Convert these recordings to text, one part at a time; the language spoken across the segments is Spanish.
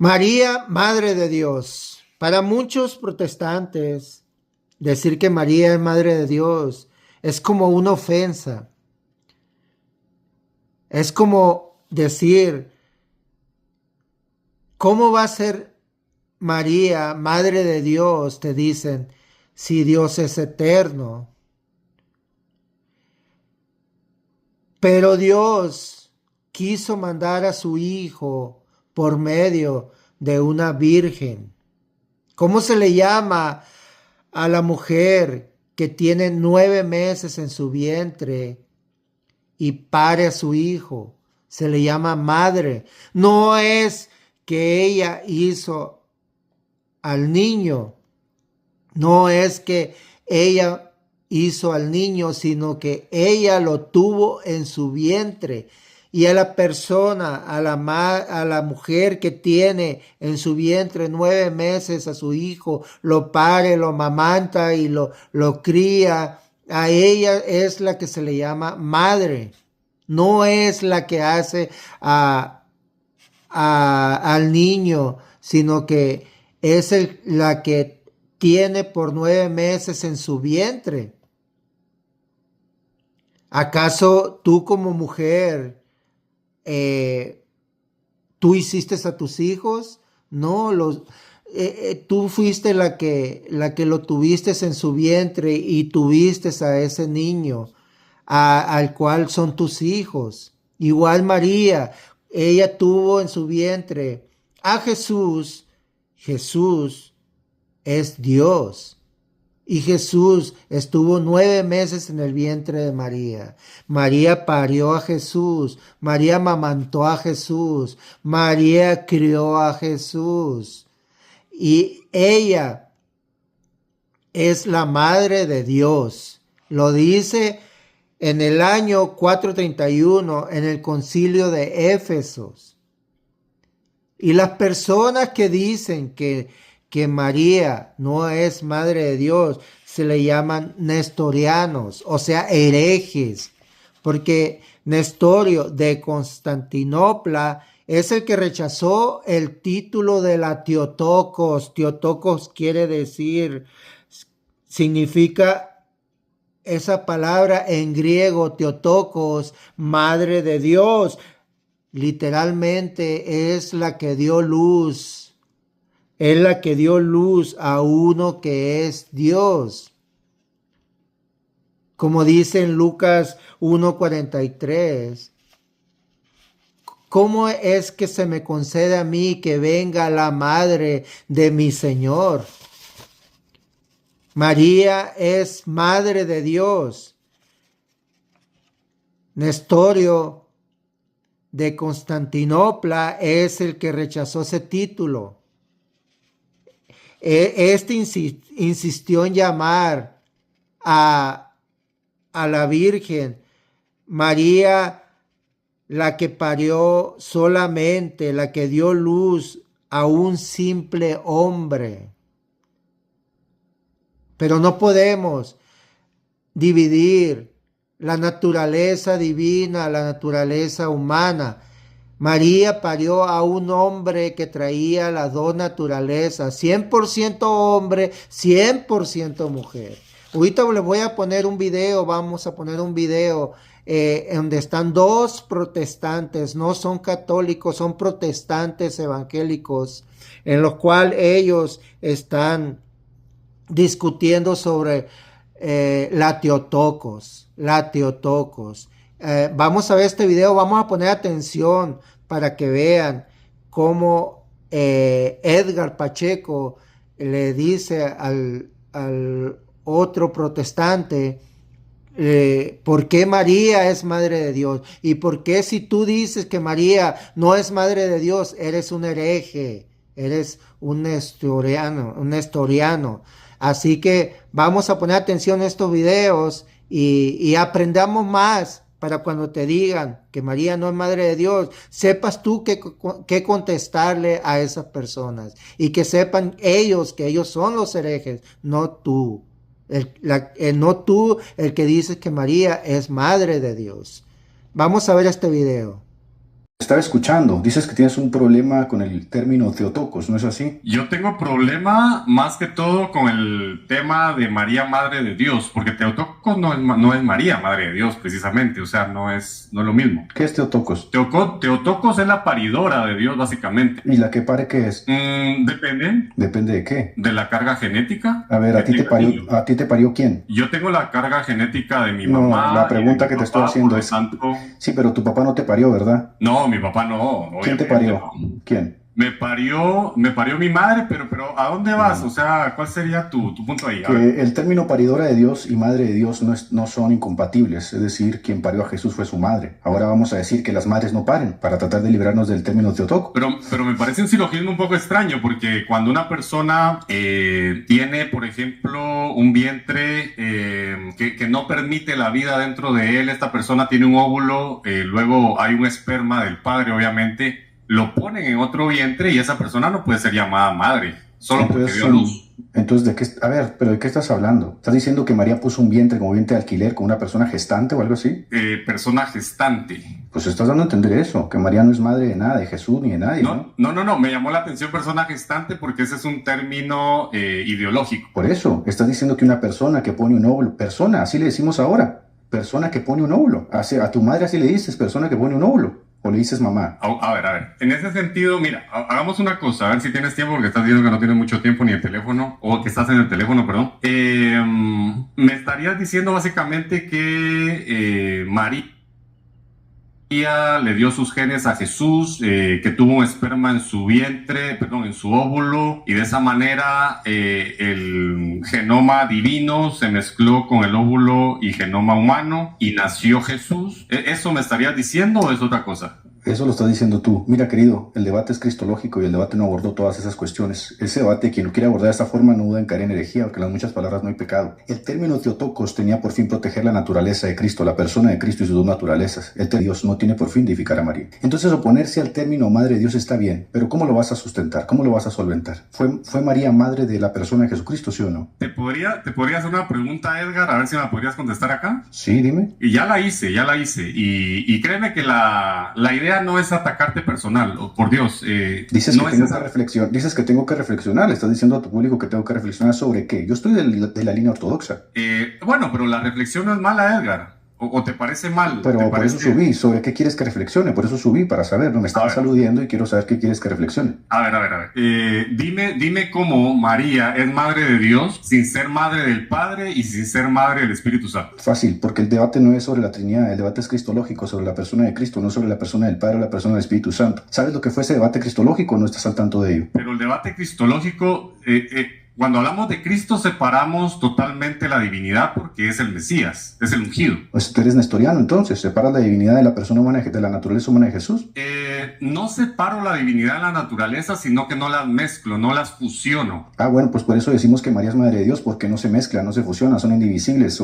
María, Madre de Dios. Para muchos protestantes, decir que María es Madre de Dios es como una ofensa. Es como decir, ¿cómo va a ser María, Madre de Dios? Te dicen, si Dios es eterno. Pero Dios quiso mandar a su Hijo por medio de una virgen. ¿Cómo se le llama a la mujer que tiene 9 meses en su vientre y pare a su hijo? Se le llama madre. No es que ella hizo al niño, no es que ella hizo al niño, sino que ella lo tuvo en su vientre. Y a la persona, a la mujer que tiene en su vientre 9 meses a su hijo, lo pare, lo amamanta y lo cría, a ella es la que se le llama madre. No es la que hace al niño, sino que es la que tiene por 9 meses en su vientre. ¿Acaso tú como mujer, tú hiciste a tus hijos? No, tú fuiste la que lo tuviste en su vientre y tuviste a ese niño, al cual son tus hijos. Igual María, ella tuvo en su vientre a Jesús. Jesús es Dios. Y Jesús estuvo 9 meses en el vientre de María. María parió a Jesús. María amamantó a Jesús. María crió a Jesús. Y ella es la madre de Dios. Lo dice en el año 431 en el concilio de Éfesos. Y las personas que dicen que María no es madre de Dios, se le llaman nestorianos, o sea, herejes, porque Nestorio de Constantinopla es el que rechazó el título de la Teotocos. Teotocos quiere decir, significa esa palabra en griego, Teotocos, madre de Dios. Literalmente es la que dio luz. Es la que dio luz a uno que es Dios. Como dice en Lucas 1:43. ¿Cómo es que se me concede a mí que venga la madre de mi Señor? María es madre de Dios. Nestorio de Constantinopla es el que rechazó ese título. Este insistió en llamar a la Virgen María, la que parió solamente, la que dio luz a un simple hombre. Pero no podemos dividir la naturaleza divina, la naturaleza humana. María parió a un hombre que traía las dos naturalezas, 100% hombre, 100% mujer. Ahorita les voy a poner un video, vamos a poner un video donde están dos protestantes, no son católicos, son protestantes evangélicos, en los cuales ellos están discutiendo sobre la Teotocos. Vamos a ver este video, vamos a poner atención para que vean cómo Edgar Pacheco le dice al otro protestante por qué María es madre de Dios y por qué si tú dices que María no es madre de Dios, eres un hereje, eres un nestoriano. Así que vamos a poner atención a estos videos y aprendamos más para cuando te digan que María no es madre de Dios, sepas tú qué contestarle a esas personas y que sepan ellos que ellos son los herejes, no tú. No tú el que dices que María es madre de Dios. Vamos a ver este video. Estaba escuchando, dices que tienes un problema con el término Theotokos, ¿no es así? Yo tengo problema más que todo con el tema de María, Madre de Dios, porque Teotocos no es María, Madre de Dios, precisamente, o sea, no es lo mismo. ¿Qué es Theotokos? Teotocos es la paridora de Dios, básicamente. ¿Y la que pare qué es? Depende ¿Depende de qué? de la carga genética. A ver, que tenga el niño. ¿a ti te parió quién? Yo tengo la carga genética de mi No, mamá. la pregunta y de que mi te estoy papá, haciendo por lo es, tanto, sí, pero tu papá no te parió, ¿verdad? no, mi papá no, ¿Quién te obviamente parió? no. ¿Quién? Me parió mi madre, pero ¿a dónde vas? O sea, ¿cuál sería tu punto ahí? A ver. Que el término paridora de Dios y madre de Dios no son incompatibles, es decir, quien parió a Jesús fue su madre. Ahora vamos a decir que las madres no paren para tratar de librarnos del término Theotokos. Pero me parece un silogismo un poco extraño, porque cuando una persona tiene, por ejemplo, un vientre que no permite la vida dentro de él, esta persona tiene un óvulo, luego hay un esperma del padre, obviamente, lo ponen en otro vientre y esa persona no puede ser llamada madre, solo porque dio a luz. Entonces, a ver, pero ¿de qué estás hablando? ¿Estás diciendo que María puso un vientre como vientre de alquiler con una persona gestante o algo así? Persona gestante. Pues estás dando a entender eso, que María no es madre de nada, de Jesús ni de nadie, ¿no? No, me llamó la atención persona gestante porque ese es un término ideológico. Por eso, estás diciendo que una persona que pone un óvulo, persona, así le decimos ahora, persona que pone un óvulo, a tu madre así le dices, persona que pone un óvulo. ¿O le dices mamá? A ver. En ese sentido, mira, hagamos una cosa, a ver si tienes tiempo, porque estás diciendo que no tienes mucho tiempo ni el teléfono, o que estás en el teléfono, perdón. Me estarías diciendo básicamente que María le dio sus genes a Jesús, que tuvo un esperma en su vientre, perdón, en su óvulo, y de esa manera el genoma divino se mezcló con el óvulo y genoma humano, y nació Jesús. ¿Eso me estarías diciendo o es otra cosa? Eso lo estás diciendo tú. Mira, querido, el debate es cristológico y el debate no abordó todas esas cuestiones. Ese debate, quien lo quiere abordar de esta forma, no duda en caer en herejía, porque en las muchas palabras no hay pecado. El término Theotokos tenía por fin proteger la naturaleza de Cristo, la persona de Cristo y sus dos naturalezas. El término Dios no tiene por fin deificar a María. Entonces, oponerse al término Madre de Dios está bien, pero ¿cómo lo vas a sustentar? ¿Cómo lo vas a solventar? ¿Fue María madre de la persona de Jesucristo, sí o no? ¿Te podría hacer una pregunta, Edgar? A ver si me la podrías contestar acá. Sí, dime. Y ya la hice. Y créeme que la idea no es atacarte personal, por Dios. Dices no dices que tengo que reflexionar, le estás diciendo a tu público que tengo que reflexionar sobre qué. Yo estoy de la línea ortodoxa. Bueno, pero la reflexión no es mala, Edgar. ¿O te parece mal? Pero por parece... eso subí, ¿sobre qué quieres que reflexione? Por eso subí, para saber, no me estabas aludiendo y quiero saber qué quieres que reflexione. A ver. Dime cómo María es madre de Dios sin ser madre del Padre y sin ser madre del Espíritu Santo. Fácil, porque el debate no es sobre la Trinidad, el debate es cristológico, sobre la persona de Cristo, no sobre la persona del Padre o la persona del Espíritu Santo. ¿Sabes lo que fue ese debate cristológico o no estás al tanto de ello? Pero el debate cristológico... Cuando hablamos de Cristo separamos totalmente la divinidad porque es el Mesías, es el ungido. Pues tú eres nestoriano entonces, ¿separas la divinidad de la persona humana, de la naturaleza humana de Jesús? No separo la divinidad de la naturaleza, sino que no las mezclo, no las fusiono. Ah, bueno, pues por eso decimos que María es Madre de Dios, porque no se mezclan, no se fusionan, son indivisibles.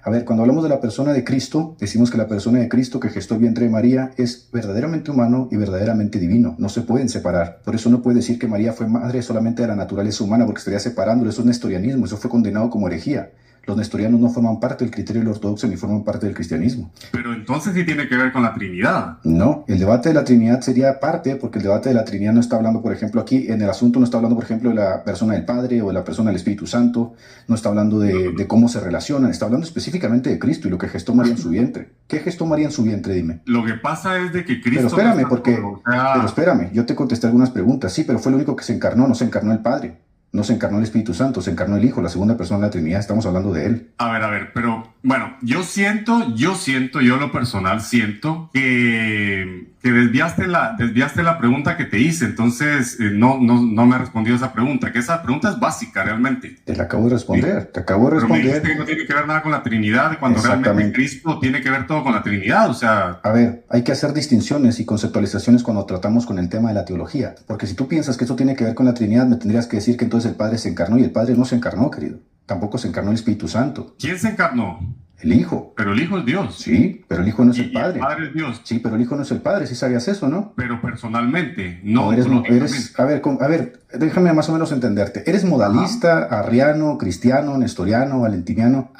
A ver, cuando hablamos de la persona de Cristo, decimos que la persona de Cristo que gestó el vientre de María es verdaderamente humano y verdaderamente divino, no se pueden separar. Por eso no puede decir que María fue madre solamente de la naturaleza humana, porque estaría separándolo, eso es nestorianismo, eso fue condenado como herejía. Los nestorianos no forman parte del criterio del ortodoxo ni forman parte del cristianismo. Pero entonces sí tiene que ver con la Trinidad. No, el debate de la Trinidad sería parte, porque el debate de la Trinidad no está hablando, por ejemplo, aquí en el asunto no está hablando, por ejemplo, de la persona del Padre o de la persona del Espíritu Santo, no está hablando de cómo se relacionan, está hablando específicamente de Cristo y lo que gestó María en su vientre. ¿Qué gestó María en su vientre, dime? Lo que pasa es de que Cristo... Pero espérame, pero espérame, yo te contesté algunas preguntas, sí, pero fue el único que se encarnó, no se encarnó el Padre. No se encarnó el Espíritu Santo, se encarnó el Hijo, la segunda persona de la Trinidad, estamos hablando de Él. A ver, pero bueno, yo lo personal siento que desviaste la pregunta que te hice, entonces no me respondió esa pregunta, que esa pregunta es básica realmente. Te la acabo de responder, te acabo de responder. Pero me dijiste que no tiene que ver nada con la Trinidad, cuando realmente Cristo tiene que ver todo con la Trinidad, o sea... A ver, hay que hacer distinciones y conceptualizaciones cuando tratamos con el tema de la teología, porque si tú piensas que eso tiene que ver con la Trinidad, me tendrías que decir que entonces el Padre se encarnó y el Padre no se encarnó, querido. Tampoco se encarnó el Espíritu Santo. ¿Quién se encarnó? El Hijo. Pero el Hijo es Dios. Sí, pero el Hijo no es el Padre. El Padre es Dios. Sí, pero el Hijo no es el Padre, sí sabías eso, ¿no? Pero personalmente, no. A ver, déjame más o menos entenderte. ¿Eres modalista, arriano, cristiano, nestoriano, valentiniano?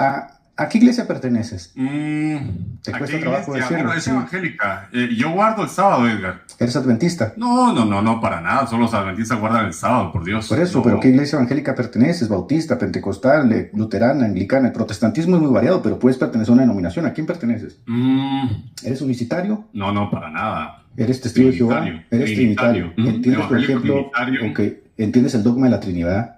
¿A qué iglesia perteneces? ¿Te ¿A cuesta qué trabajo iglesia? decirlo? Bueno, es Sí. evangélica. Yo guardo el sábado, Edgar. ¿Eres adventista? No, para nada. Solo los adventistas guardan el sábado, por Dios. Por eso, No. ¿pero qué iglesia evangélica perteneces? ¿Bautista, pentecostal, luterana, anglicana? El protestantismo es muy variado, pero puedes pertenecer a una denominación. ¿A quién perteneces? ¿Eres unicitario? No, para nada. ¿Eres testigo de Jehová? Trinitario. ¿Eres trinitario? ¿Entiendes, por Evangélico ejemplo, trinitario. ok, entiendes el dogma de la Trinidad?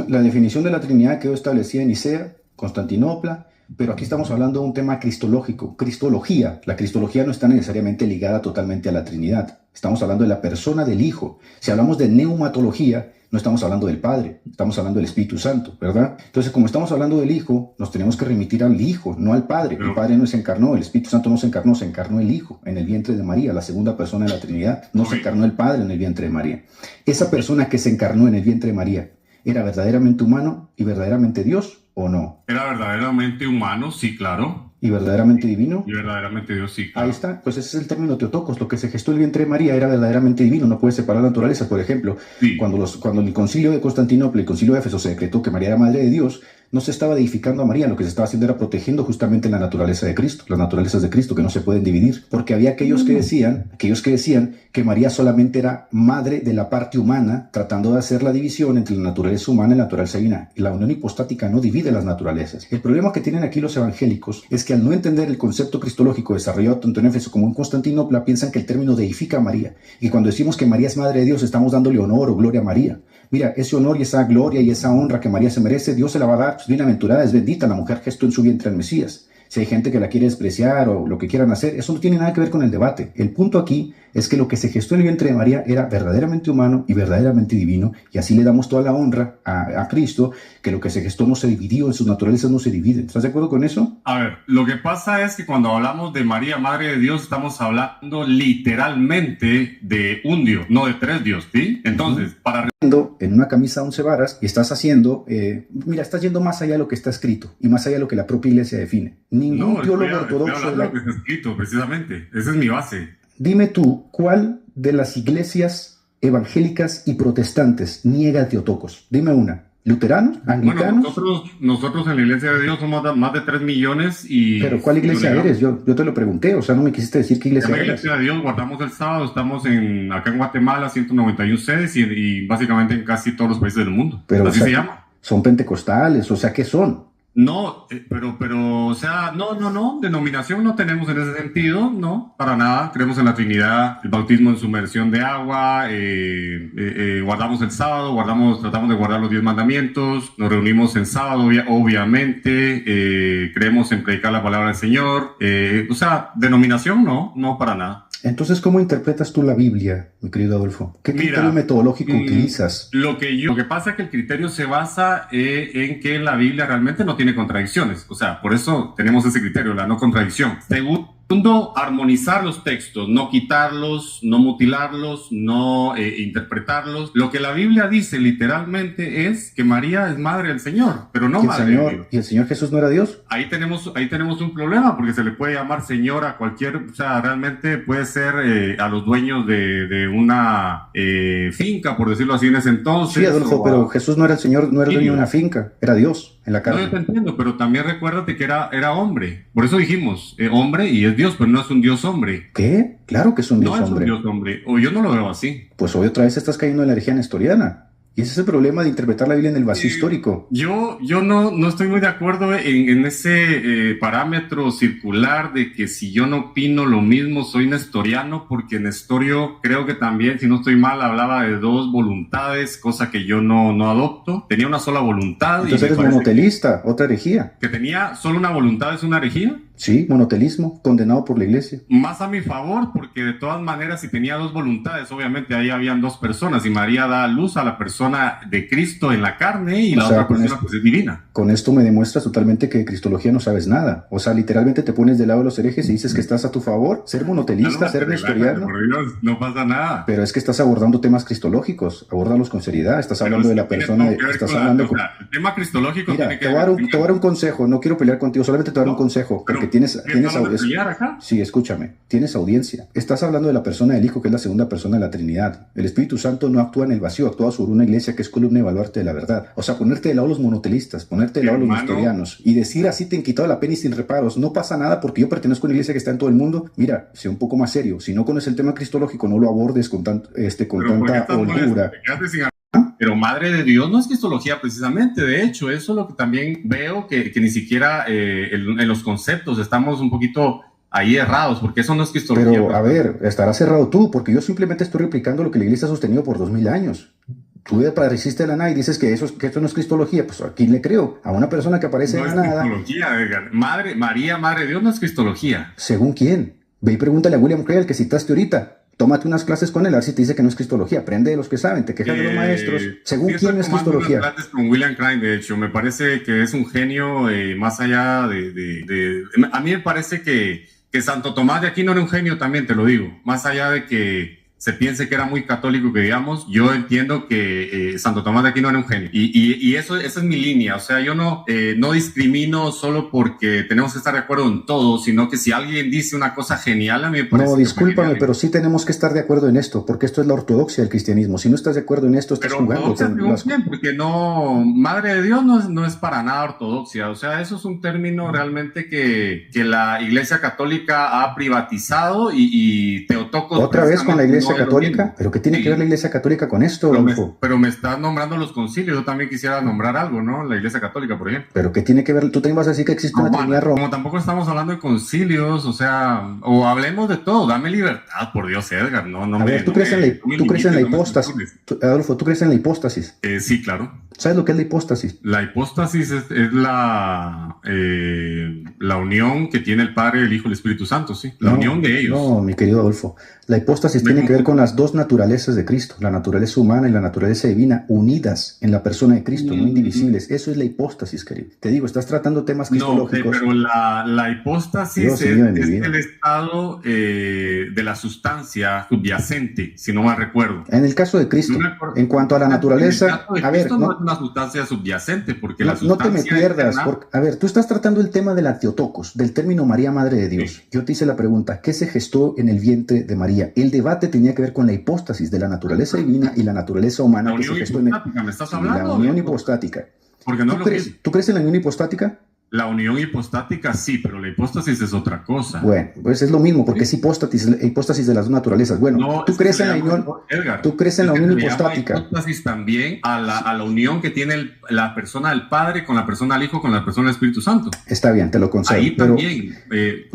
La definición de la Trinidad quedó establecida en Nicea, Constantinopla, pero aquí estamos hablando de un tema cristológico, cristología. La cristología no está necesariamente ligada totalmente a la Trinidad. Estamos hablando de la persona del Hijo. Si hablamos de neumatología, no estamos hablando del Padre, estamos hablando del Espíritu Santo, ¿verdad? Entonces, como estamos hablando del Hijo, nos tenemos que remitir al Hijo, no al Padre. El Padre no se encarnó, el Espíritu Santo no se encarnó el Hijo en el vientre de María, la segunda persona de la Trinidad. No se encarnó el Padre en el vientre de María. Esa persona que se encarnó en el vientre de María, ¿era verdaderamente humano y verdaderamente Dios o no? Era verdaderamente humano, sí, claro. ¿Y verdaderamente divino? Y verdaderamente Dios, sí, claro. Ahí está, pues ese es el término Teotocos. Lo que se gestó en el vientre de María era verdaderamente divino, no puede separar naturalezas. Por ejemplo, Sí. cuando el concilio de Constantinopla y el concilio de Éfeso se decretó que María era madre de Dios, no se estaba deificando a María, lo que se estaba haciendo era protegiendo justamente la naturaleza de Cristo, las naturalezas de Cristo que no se pueden dividir, porque había aquellos que decían que María solamente era madre de la parte humana, tratando de hacer la división entre la naturaleza humana y la naturaleza divina. Y la unión hipostática no divide las naturalezas. El problema que tienen aquí los evangélicos es que al no entender el concepto cristológico desarrollado tanto en Éfeso como en Constantinopla, piensan que el término deifica a María. Y cuando decimos que María es madre de Dios, estamos dándole honor o gloria a María. Mira, ese honor y esa gloria y esa honra que María se merece, Dios se la va a dar. Pues bienaventurada, es bendita la mujer que gestó en su vientre al Mesías. Si hay gente que la quiere despreciar o lo que quieran hacer, eso no tiene nada que ver con el debate. El punto aquí es que lo que se gestó en el vientre de María era verdaderamente humano y verdaderamente divino, y así le damos toda la honra a Cristo, que lo que se gestó no se dividió, en sus naturalezas no se dividen. ¿Estás de acuerdo con eso? A ver, lo que pasa es que cuando hablamos de María, Madre de Dios, estamos hablando literalmente de un Dios, no de tres dioses, ¿sí? Entonces, para... En una camisa 11 varas y estás haciendo, estás yendo más allá de lo que está escrito y más allá de lo que la propia iglesia define. Ningún teólogo ortodoxo... Estoy hablando de lo que está escrito, precisamente. Esa es mi base. Dime tú, ¿cuál de las iglesias evangélicas y protestantes niega el Teotocos? Dime una. ¿Luteranos? ¿Anglicanos? Bueno, nosotros en la Iglesia de Dios somos más de 3 millones y... ¿Pero cuál iglesia eres? Yo te lo pregunté, o sea, no me quisiste decir qué iglesia en la eres. Iglesia de Dios guardamos el sábado, estamos acá en Guatemala, 191 sedes y básicamente en casi todos los países del mundo. Pero, así o sea, se llama. Son pentecostales, o sea, ¿qué son? No, pero, o sea, no, denominación no tenemos en ese sentido, no, para nada. Creemos en la Trinidad, el bautismo en sumersión de agua, guardamos el sábado, tratamos de guardar los 10 mandamientos, nos reunimos en sábado, obviamente, creemos en predicar la palabra del Señor, o sea, denominación no, para nada. Entonces, ¿cómo interpretas tú la Biblia, mi querido Adolfo? ¿Qué criterio metodológico utilizas? Lo que pasa es que el criterio se basa en que la Biblia realmente no tiene contradicciones. O sea, por eso tenemos ese criterio, la no contradicción. Segundo, armonizar los textos, no quitarlos, no mutilarlos, no interpretarlos. Lo que la Biblia dice literalmente es que María es madre del Señor, pero no madre de Dios. ¿Y el Señor Jesús no era Dios? Ahí tenemos un problema, porque se le puede llamar Señor a cualquier, o sea, realmente puede ser a los dueños de una finca, por decirlo así, en ese entonces. Sí, Adolfo, pero Jesús no era el Señor, no era dueño de una finca, era Dios en la carne. No, yo te entiendo, pero también recuérdate que era hombre. Por eso dijimos, hombre y es Dios, pero no es un Dios hombre. ¿Qué? Claro que es un Dios hombre. No es un Dios hombre, o yo no lo veo así. Pues hoy otra vez estás cayendo en la herejía nestoriana. Y ese es el problema de interpretar la Biblia en el vacío histórico. Yo no estoy muy de acuerdo en ese parámetro circular de que si yo no opino lo mismo soy nestoriano, porque Nestorio creo que también, si no estoy mal, hablaba de dos voluntades, cosa que yo no adopto. Tenía una sola voluntad. Entonces eres monotelista, otra herejía. ¿Que tenía solo una voluntad es una herejía? Sí, monotelismo, condenado por la iglesia. Más a mi favor, porque de todas maneras, si tenía dos voluntades, obviamente ahí habían dos personas, y María da a luz a la persona de Cristo en la carne, y la otra persona pues es divina. Con esto me demuestras totalmente que de cristología no sabes nada. O sea, literalmente te pones del lado de los herejes y dices que estás a tu favor. Ser monotelista, ser nestoriano. Por Dios, no pasa nada. Pero es que estás abordando temas cristológicos, abórdalos con seriedad. Estás hablando de la persona, estás hablando con... El tema cristológico Mira, tiene que te voy a dar un consejo, no quiero pelear contigo, solamente te voy a dar un consejo. Pero porque tienes audiencia acá. Sí, escúchame, tienes audiencia. Estás hablando de la persona del Hijo, que es la segunda persona de la Trinidad. El Espíritu Santo no actúa en el vacío, actúa sobre una iglesia que es columna y baluarte de la verdad. O sea, ponerte de lado los monotelistas, ponerte de lado los nestorianos y decir así te han quitado la pena y sin reparos. No pasa nada porque yo pertenezco a una iglesia que está en todo el mundo. Mira, sé un poco más serio. Si no conoces el tema cristológico, no lo abordes con tanta holgura. Pero Madre de Dios no es cristología precisamente. De hecho, eso es lo que también veo que ni siquiera en los conceptos estamos un poquito ahí errados, porque eso no es cristología. Pero, a ver, estarás errado tú, porque yo simplemente estoy replicando lo que la iglesia ha sostenido por 2000 años. Tú apareciste de la nada y dices que esto no es cristología. Pues ¿a quién le creo? A una persona que aparece de la nada. No es cristología, Edgar. María, Madre de Dios no es cristología. ¿Según quién? Ve y pregúntale a William Cray, al que citaste ahorita. Tómate unas clases con él, a ver si te dice que no es cristología. Aprende de los que saben, te quejas de los maestros. ¿Según quién no es cristología? Unas clases con William Cray, de hecho, me parece que es un genio más allá a mí me parece que Santo Tomás de Aquino era un genio también, te lo digo. Más allá de que se piense que era muy católico, que digamos, yo entiendo que Santo Tomás de Aquino era un genio. Y esa es mi línea. O sea, yo no discrimino solo porque tenemos que estar de acuerdo en todo, sino que si alguien dice una cosa genial, a mí me parece... No, discúlpame, pero sí tenemos que estar de acuerdo en esto, porque esto es la ortodoxia del cristianismo. Si no estás de acuerdo en esto, estás jugando. Porque no, Madre de Dios no es para nada ortodoxia. O sea, eso es un término realmente que la Iglesia Católica ha privatizado y Teotocos... ¿Otra vez con la Iglesia Católica? ¿Pero qué tiene que ver la Iglesia Católica con esto, Adolfo? Pero me estás nombrando los concilios. Yo también quisiera nombrar algo, ¿no? La Iglesia Católica, por ejemplo. ¿Pero qué tiene que ver? Tú también vas a decir que existe una Trinidad Roma. Como tampoco estamos hablando de concilios, o sea, o hablemos de todo. Dame libertad, por Dios, Edgar. A ver, ¿tú crees en la hipóstasis? Adolfo, ¿tú crees en la hipóstasis? Sí, claro. ¿Sabes lo que es la hipóstasis? La hipóstasis es la unión que tiene el Padre, el Hijo y el Espíritu Santo, sí. La unión de ellos. No, mi querido Adolfo. La hipóstasis tiene que ver con las dos naturalezas de Cristo, la naturaleza humana y la naturaleza divina, unidas en la persona de Cristo, no indivisibles. Eso es la hipóstasis, querido. Te digo, estás tratando temas cristológicos. No, pero la hipóstasis es el estado de la sustancia subyacente, si no mal recuerdo. En el caso de Cristo, en cuanto a la naturaleza... A ver, no es una sustancia subyacente, porque la sustancia... No te me pierdas. A ver, tú estás tratando el tema de la Theotokos, del término María, Madre de Dios. Sí. Yo te hice la pregunta, ¿qué se gestó en el vientre de María? El debate tenía que ver con la hipóstasis de la naturaleza divina y la naturaleza humana. La unión hipostática, ¿me estás hablando? La unión hipostática. Porque no ¿Tú crees en la unión hipostática? La unión hipostática sí, pero la hipóstasis es otra cosa. Bueno, pues es lo mismo, porque es hipóstasis de las dos naturalezas. Bueno, no, tú crees en la unión, Edgar, tú crees en la unión hipostática. Hipóstasis también a la unión que tiene la persona del Padre con la persona del Hijo con la persona del Espíritu Santo. Está bien, te lo concedo. Ahí pero también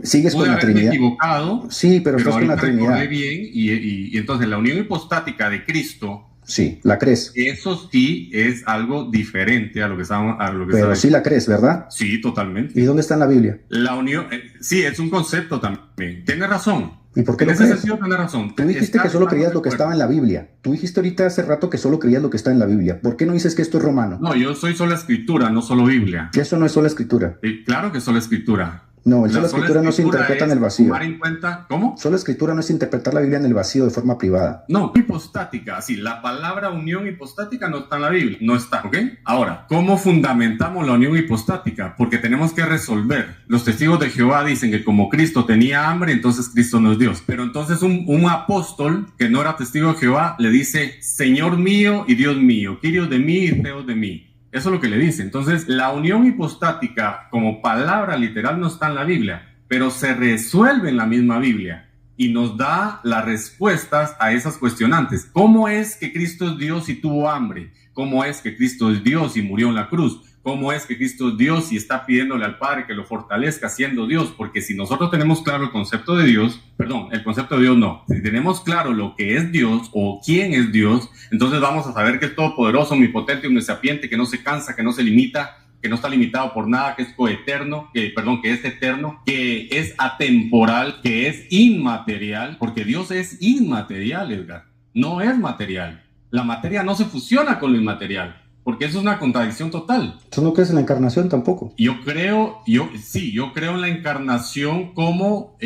sigues con la Trinidad. Equivocado, sí, pero estás con la Trinidad. Bien, y entonces la unión hipostática de Cristo. Sí, la crees. Eso sí es algo diferente a lo que estamos... Pero sí la crees, ¿verdad? Sí, totalmente. ¿Y dónde está en la Biblia? La unión... sí, es un concepto también. Tienes razón. ¿Y por qué lo crees? En ese sentido tienes razón. Tú dijiste que solo creías lo que estaba en la Biblia. Tú dijiste ahorita hace rato que solo creías lo que está en la Biblia. ¿Por qué no dices que esto es romano? No, yo soy sola escritura, no solo Biblia. Eso no es sola escritura. Claro que es sola escritura. No, sola escritura no se interpreta en el vacío. Tomar en cuenta, ¿cómo? Sola escritura no es interpretar la Biblia en el vacío de forma privada. No, hipostática, sí, la palabra unión hipostática no está en la Biblia, no está, ¿ok? Ahora, ¿cómo fundamentamos la unión hipostática? Porque tenemos que resolver. Los testigos de Jehová dicen que como Cristo tenía hambre, entonces Cristo no es Dios. Pero entonces un apóstol que no era testigo de Jehová le dice, Señor mío y Dios mío, Kyrios de mí y Theos de mí. Eso es lo que le dice. Entonces, la unión hipostática como palabra literal no está en la Biblia, pero se resuelve en la misma Biblia y nos da las respuestas a esas cuestionantes. ¿Cómo es que Cristo es Dios y tuvo hambre? ¿Cómo es que Cristo es Dios y murió en la cruz? ¿Cómo es que Cristo es Dios y está pidiéndole al Padre que lo fortalezca siendo Dios? Porque si nosotros tenemos claro el concepto de Dios, el concepto de Dios no. Si tenemos claro lo que es Dios o quién es Dios, entonces vamos a saber que es todopoderoso, omnipotente, omnisapiente, que no se cansa, que no se limita, que no está limitado por nada, que es coeterno, que es eterno, que es atemporal, que es inmaterial, porque Dios es inmaterial, Edgar, no es material. La materia no se fusiona con lo inmaterial. Porque eso es una contradicción total. ¿Tú no crees en la encarnación tampoco? Yo creo en la encarnación como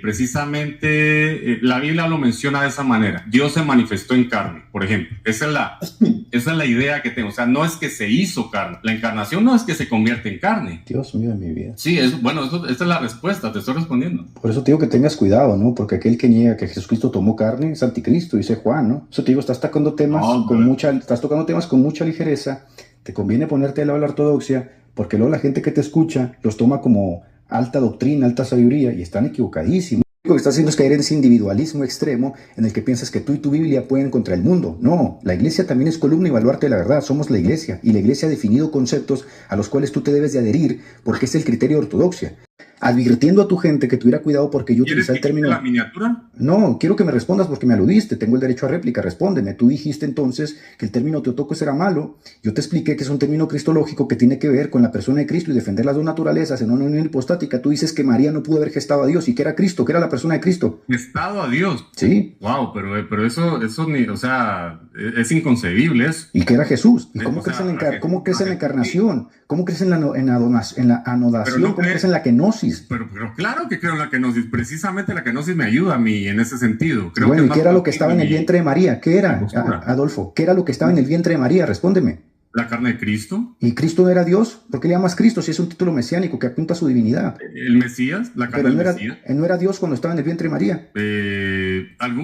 precisamente la Biblia lo menciona de esa manera. Dios se manifestó en carne, por ejemplo. Esa Esa es la idea que tengo. O sea, no es que se hizo carne. La encarnación no es que se convierte en carne. Dios mío de mi vida. Sí, bueno, esta es la respuesta, te estoy respondiendo. Por eso te digo que tengas cuidado, ¿no? Porque aquel que niega que Jesucristo tomó carne es anticristo, dice Juan, ¿no? Eso te digo, estás tocando temas con mucha ligereza. Te conviene ponerte al lado de la ortodoxia, porque luego la gente que te escucha los toma como alta doctrina, alta sabiduría, y están equivocadísimos. Lo que estás haciendo es caer en ese individualismo extremo en el que piensas que tú y tu Biblia pueden contra el mundo. No, la iglesia también es columna y baluarte de la verdad. Somos la iglesia, y la iglesia ha definido conceptos a los cuales tú te debes de adherir, porque es el criterio de ortodoxia. Advirtiendo a tu gente que tuviera cuidado porque yo utilicé el término... ¿La miniatura? No, quiero que me respondas porque me aludiste, tengo el derecho a réplica, respóndeme. Tú dijiste entonces que el término Teotocos era malo. Yo te expliqué que es un término cristológico que tiene que ver con la persona de Cristo y defender las dos naturalezas en una unión hipostática. Tú dices que María no pudo haber gestado a Dios y que era Cristo, que era la persona de Cristo. Gestado a Dios. Sí. Wow, pero eso ni, o sea, es inconcebible eso. ¿Y que era Jesús? ¿Y cómo crees en la encarnación? ¿Cómo crees en la anodación? ¿Cómo crees en la kenosis? Pero claro que creo en la kenosis. Precisamente la kenosis me ayuda a mí en ese sentido. Creo bueno, que ¿y qué era lo que estaba en el vientre de María? ¿Qué era, Adolfo? ¿Qué era lo que estaba en el vientre de María? Respóndeme. La carne de Cristo. ¿Y Cristo no era Dios? ¿Por qué le llamas Cristo si es un título mesiánico que apunta a su divinidad? El Mesías, la carne del Mesías. Él no era Dios cuando estaba en el vientre de María.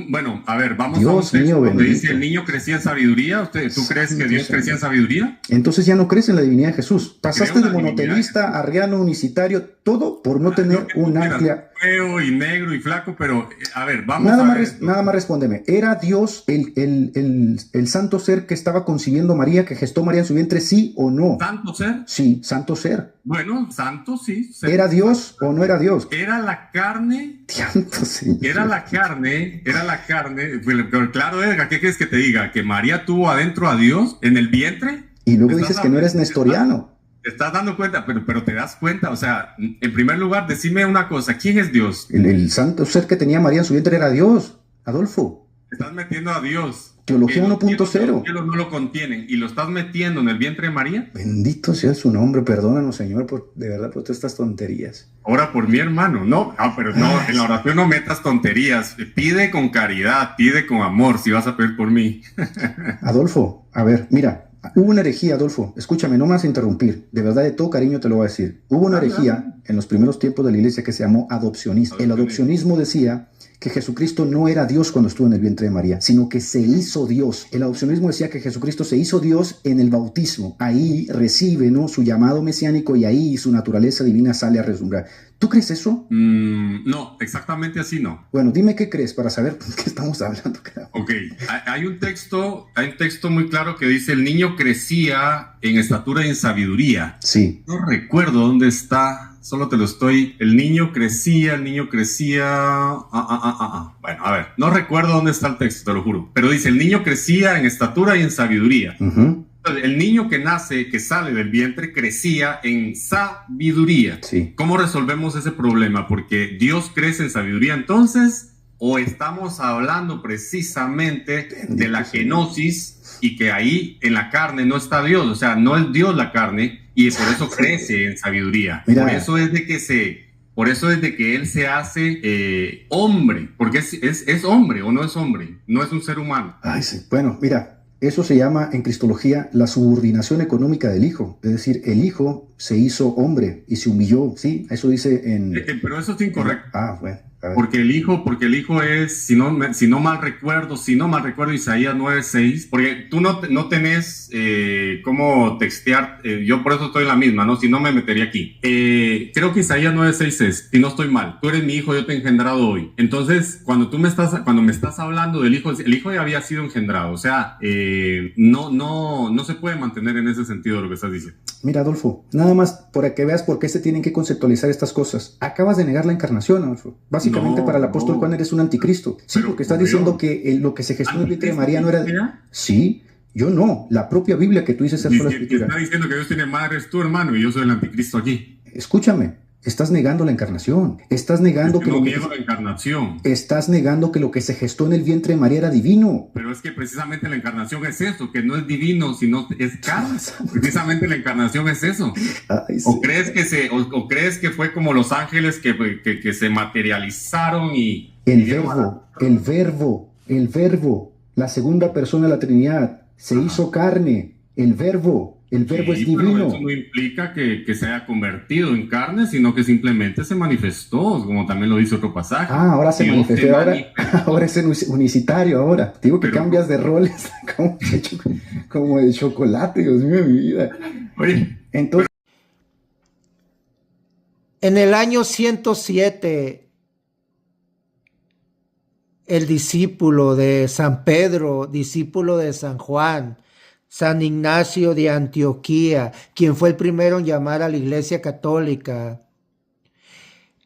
Bueno, a ver, vamos Dios a un texto mío, donde bendito. dice el niño crecía en sabiduría. ¿Tú crees que Dios crecía en sabiduría? Entonces ya no crees en la divinidad de Jesús. Pasaste Creo de en la monotelista, arriano, unicitario, todo por no tener una amplia... Feo y negro y flaco, pero a ver, vamos nada a ver. Nada más respóndeme. ¿Era Dios el santo ser que estaba concibiendo María, que gestó María en su vientre, sí o no? ¿Santo ser? Sí, santo ser. Bueno, santo, sí. Ser. ¿Era Dios o no era Dios? Era la carne. Santo, sí. Era la carne. Pero claro, Edgar, ¿qué quieres que te diga? ¿Que María tuvo adentro a Dios en el vientre? Y luego dices que no eres nestoriano. Te estás dando cuenta, pero te das cuenta, o sea, en primer lugar, decime una cosa, ¿quién es Dios? El santo ser que tenía María en su vientre era Dios, Adolfo. Estás metiendo a Dios. Teología 1.0. Los cielos no lo contienen y lo estás metiendo en el vientre de María. Bendito sea su nombre, perdónanos, Señor, de verdad por todas estas tonterías. Ora por mi hermano, no, pero no, en la oración no metas tonterías, pide con caridad, pide con amor, si vas a pedir por mí. Adolfo, a ver, mira. Hubo una herejía, Adolfo, escúchame, no me vas a interrumpir, de verdad de todo cariño te lo voy a decir. Hubo una herejía en los primeros tiempos de la iglesia que se llamó adopcionismo. El adopcionismo decía que Jesucristo no era Dios cuando estuvo en el vientre de María, sino que se hizo Dios. El adopcionismo decía que Jesucristo se hizo Dios en el bautismo. Ahí recibe, ¿no?, su llamado mesiánico y ahí su naturaleza divina sale a relumbrar. ¿Tú crees eso? No, exactamente así no. Bueno, dime qué crees para saber de qué estamos hablando. Ok, hay un texto muy claro que dice el niño crecía en estatura y en sabiduría. Sí. No recuerdo dónde está. Solo te lo estoy... El niño crecía... Bueno, a ver, no recuerdo dónde está el texto, te lo juro. Pero dice, el niño crecía en estatura y en sabiduría. El niño que nace, que sale del vientre, crecía en sabiduría. Sí. ¿Cómo resolvemos ese problema? Porque Dios crece en sabiduría, entonces, o estamos hablando precisamente de la kenosis y que ahí en la carne no está Dios, o sea, no es Dios la carne y por eso crece en sabiduría. Mira. Por eso es de que él se hace hombre, porque es hombre o no es hombre, no es un ser humano. Ay, sí. Bueno, mira. Eso se llama en cristología la subordinación económica del Hijo. Es decir, el Hijo se hizo hombre y se humilló, ¿sí? Eso dice en... Pero eso es incorrecto. Bueno. Porque el hijo es, si no mal recuerdo, Isaías 9:6, porque tú no tenés cómo textear, yo por eso estoy en la misma, ¿no? Si no me metería aquí. Creo que Isaías 9:6 es, si no estoy mal, tú eres mi hijo, yo te he engendrado hoy. Entonces, cuando me estás hablando del hijo, el hijo ya había sido engendrado, o sea, no se puede mantener en ese sentido lo que estás diciendo. Mira, Adolfo, nada más para que veas por qué se tienen que conceptualizar estas cosas. Acabas de negar la encarnación, Adolfo. Básicamente para el apóstol Juan eres un anticristo. Sí, porque estás diciendo que lo que se gestó en el vientre de María no era... Sí, yo no. La propia Biblia que tú dices es la escritura. Está diciendo que Dios tiene madre, es tu hermano, y yo soy el anticristo aquí. Escúchame. Estás negando la encarnación. Estás negando que la encarnación. Estás negando que lo que se gestó en el vientre de María era divino. Pero es que precisamente la encarnación es eso, que no es divino, sino es carne. Precisamente la encarnación es eso. Ay, sí. ¿O crees que fue como los ángeles que se materializaron y... El verbo, la segunda persona de la Trinidad, se hizo carne, el verbo es Pero divino. eso no implica que se haya convertido en carne, sino que simplemente se manifestó, como también lo dice otro pasaje. Ahora se Dios manifestó, manifestó. ahora es unicitario ahora. Te digo que Pero, cambias de roles como de chocolate, Dios mío, mi vida. oye, Entonces, En el año 107, el discípulo de San Pedro, discípulo de San Juan, San Ignacio de Antioquía, quien fue el primero en llamar a la Iglesia Católica.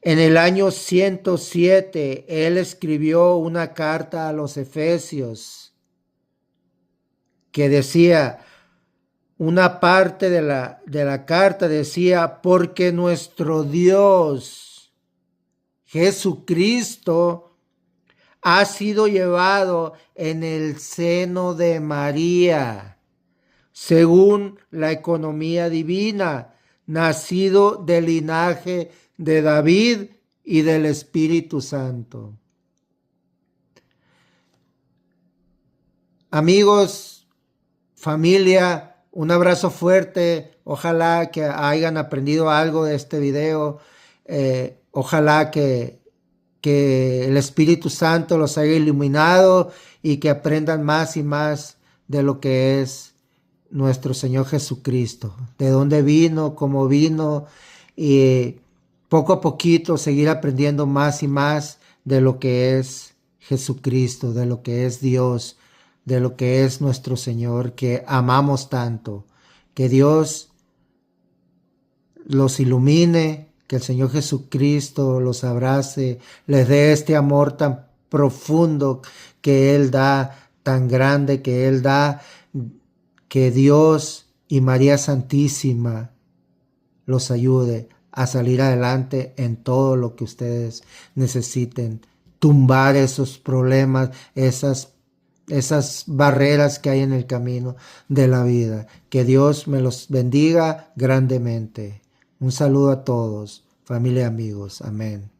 En el año 107, él escribió una carta a los Efesios que decía, una parte de la carta decía, porque nuestro Dios, Jesucristo, ha sido llevado en el seno de María, según la economía divina, nacido del linaje de David y del Espíritu Santo. Amigos, familia, un abrazo fuerte. Ojalá que hayan aprendido algo de este video. Ojalá que el Espíritu Santo los haya iluminado y que aprendan más y más de lo que es nuestro Señor Jesucristo, de dónde vino, cómo vino, y poco a poquito seguir aprendiendo más y más de lo que es Jesucristo, de lo que es Dios, de lo que es nuestro Señor, que amamos tanto. Que Dios los ilumine, que el Señor Jesucristo los abrace, les dé este amor tan profundo que Él da, tan grande que Él da, que Dios y María Santísima los ayude a salir adelante en todo lo que ustedes necesiten, tumbar esos problemas, esas barreras que hay en el camino de la vida. Que Dios me los bendiga grandemente. Un saludo a todos, familia y amigos. Amén.